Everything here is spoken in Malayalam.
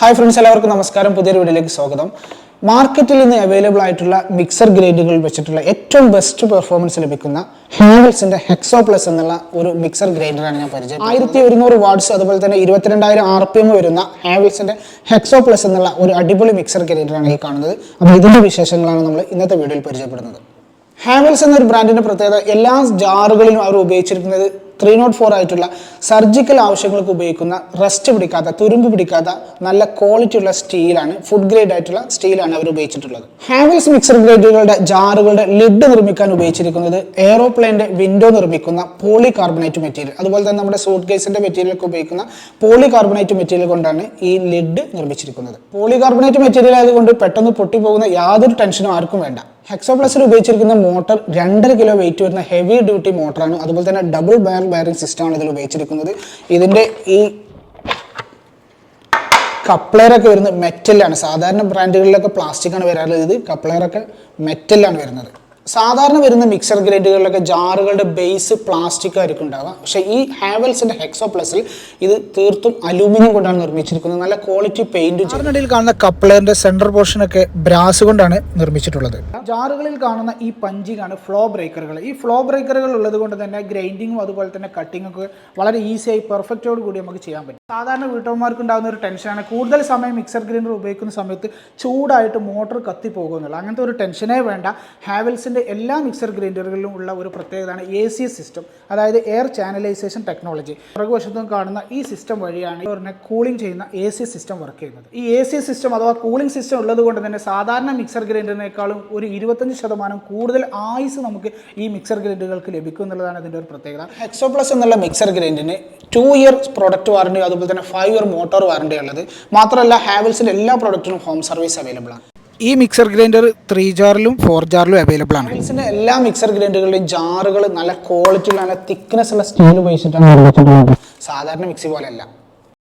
ഹായ് ഫ്രണ്ട്സ്, എല്ലാവർക്കും നമസ്കാരം. പുതിയൊരു വീഡിയോയിലേക്ക് സ്വാഗതം. മാർക്കറ്റിൽ നിന്ന് അവൈലബിൾ ആയിട്ടുള്ള മിക്സർ ഗ്രൈൻഡറുകൾ വെച്ചിട്ടുള്ള ഏറ്റവും ബെസ്റ്റ് പെർഫോമൻസ് ലഭിക്കുന്ന ഹാവൽസിന്റെ ഹെക്സോ പ്ലസ് എന്നുള്ള ഒരു മിക്സർ ഗ്രൈൻഡറാണ് ഞാൻ പരിചയപ്പെടുന്നത്. 1100 വാട്ട്സ് അതുപോലെ തന്നെ 22,000 RPM വരുന്ന ഹാവൽസിന്റെ ഹെക്സോ പ്ലസ് എന്നുള്ള ഒരു അടിപൊളി മിക്സർ ഗ്രൈൻഡറാണ് ഈ കാണുന്നത്. അപ്പോൾ ഇതിന്റെ വിശേഷങ്ങളാണ് നമ്മൾ ഇന്നത്തെ വീഡിയോയിൽ പരിചയപ്പെടുന്നത്. ഹാവൽസ് എന്നൊരു ബ്രാൻഡിന്റെ പ്രത്യേകത, എല്ലാ ജാറുകളിലും അവർ ഉപയോഗിച്ചിരിക്കുന്നത് 304 ആയിട്ടുള്ള സർജിക്കൽ ആവശ്യങ്ങൾക്ക് ഉപയോഗിക്കുന്ന റസ്റ്റ് പിടിക്കാത്ത, തുരുമ്പ് പിടിക്കാത്ത നല്ല ക്വാളിറ്റി ഉള്ള സ്റ്റീലാണ്, ഫുഡ് ഗ്രേഡ് ആയിട്ടുള്ള സ്റ്റീലാണ് അവർ ഉപയോഗിച്ചിട്ടുള്ളത്. ഹാവൽസ് മിക്സർ ഗ്രൈൻഡറുകളുടെ ജാറുകളുടെ ലിഡ് നിർമ്മിക്കാൻ ഉപയോഗിച്ചിരിക്കുന്നത് എയ്റോപ്ലെയിന്റെ വിൻഡോ നിർമ്മിക്കുന്ന പോളികാർബണേറ്റ് മെറ്റീരിയൽ, അതുപോലെ തന്നെ നമ്മുടെ സൂട്ട് കേസിന്റെ മെറ്റീരിയലൊക്കെ ഉപയോഗിക്കുന്ന പോളികാർബണേറ്റ് മെറ്റീരിയൽ കൊണ്ടാണ് ഈ ലിഡ് നിർമ്മിച്ചിരിക്കുന്നത്. പോളികാർബണേറ്റ് മെറ്റീരിയൽ ആയതുകൊണ്ട് പെട്ടെന്ന് പൊട്ടിപ്പോകുന്ന യാതൊരു ടെൻഷനും ആർക്കും വേണ്ട. ഹെക്സോ പ്ലസിൽ ഉപയോഗിച്ചിരിക്കുന്ന മോട്ടർ 2.5 കിലോ വെയിറ്റ് വരുന്ന ഹെവി ഡ്യൂട്ടി മോട്ടറാണ്. അതുപോലെ തന്നെ ഡബിൾ ബെയറിംഗ് സിസ്റ്റമാണ് ഇതിൽ ഉപയോഗിച്ചിരിക്കുന്നത്. ഇതിന്റെ ഈ കപ്ലറൊക്കെ വരുന്നത് മെറ്റലാണ്. സാധാരണ ബ്രാൻഡുകളിലൊക്കെ പ്ലാസ്റ്റിക് ആണ് വരാറുള്ളത്, ഇത് കപ്ലറൊക്കെ മെറ്റലാണ് വരുന്നത്. സാധാരണ വരുന്ന മിക്സർ ഗ്രൈൻഡറുകളിലൊക്കെ ജാറുകളുടെ ബേസ് പ്ലാസ്റ്റിക് ആയിരിക്കും ഉണ്ടാവുക. പക്ഷേ ഈ ഹാവൽസിന്റെ ഹെക്സോ പ്ലസിൽ ഇത് തീർത്തും അലൂമിനിയം കൊണ്ടാണ് നിർമ്മിച്ചിരിക്കുന്നത്. നല്ല ക്വാളിറ്റി പെയിന്റും. ജാറിനിടയിൽ കാണുന്ന കപ്ലറിന്റെ സെന്റർ പോർഷൻ ഒക്കെ ബ്രാസ് കൊണ്ടാണ് നിർമ്മിച്ചിട്ടുള്ളത്. ജാറുകളിൽ കാണുന്ന ഈ പഞ്ചിങ്ങാണ് ഫ്ലോ ബ്രേക്കറുകൾ. ഈ ഫ്ലോ ബ്രേക്കറുകൾ ഉള്ളത് കൊണ്ട് തന്നെ ഗ്രൈൻഡിങ്ങും അതുപോലെ തന്നെ കട്ടിങ്ങും ഒക്കെ വളരെ ഈസിയായി പെർഫെക്റ്റോട് കൂടി നമുക്ക് ചെയ്യാൻ പറ്റും. സാധാരണ വീട്ടമ്മമാർക്ക് ഉണ്ടാകുന്ന ഒരു ടെൻഷനാണ് കൂടുതൽ സമയം മിക്സർ ഗ്രൈൻഡർ ഉപയോഗിക്കുന്ന സമയത്ത് ചൂടായിട്ട് മോട്ടർ കത്തിപ്പോകുന്നില്ല. അങ്ങനത്തെ ഒരു ടെൻഷനേ വേണ്ട. ഹാവൽസിന്റെ എല്ലാ മിക്സർ ഗ്രൈൻഡറുകളിലും ഉള്ള ഒരു പ്രത്യേകതയാണ് AC സിസ്റ്റം, അതായത് എയർ ചാനലൈസേഷൻ ടെക്നോളജി. പുറകുവശത്തും കാണുന്ന ഈ സിസ്റ്റം വഴിയാണ് ഇവരുടെ കൂളിംഗ് ചെയ്യുന്ന AC സിസ്റ്റം വർക്ക് ചെയ്യുന്നത്. ഈ AC സിസ്റ്റം അഥവാ കൂളിംഗ് സിസ്റ്റം ഉള്ളത് കൊണ്ട് തന്നെ സാധാരണ മിക്സർ ഗ്രൈൻഡറിനേക്കാളും ഒരു 25% കൂടുതൽ ആയുസ് നമുക്ക് ഈ മിക്സർ ഗ്രൈൻഡറുകൾക്ക് ലഭിക്കും എന്നുള്ളതാണ് ഇതിൻ്റെ ഒരു പ്രത്യേകത. ഹെക്സോ പ്ലസ് എന്നുള്ള മിക്സർ ഗ്രൈൻഡറിന് 2 ഇയർ പ്രൊഡക്റ്റ് വാറണ്ടി, അതുപോലെ തന്നെ 5 ഇയർ മോട്ടോർ വാറണ്ടി ഉള്ളത്. മാത്രമല്ല ഹാവൽസിന്റെ എല്ലാ പ്രൊഡക്റ്റിനും ഹോം സർവീസ് അവൈലബിൾ ആണ്. ഈ മിക്സർ ഗ്രൈൻഡർ 3 ജാറിലും 4 ജാറിലും അവൈലബിൾ ആണ്. ഹാവൽസിന്റെ എല്ലാ മിക്സർ ഗ്രൈൻഡറുകളുടെയും ജാറുകൾ നല്ല ക്വാളിറ്റിയുള്ള, നല്ല തിക്നെസ് ഉള്ള സ്റ്റീൽ ഉപയോഗിച്ചിട്ടാണ് നിർമ്മിച്ചിട്ടുള്ളത്. സാധാരണ മിക്സി പോലെയല്ല.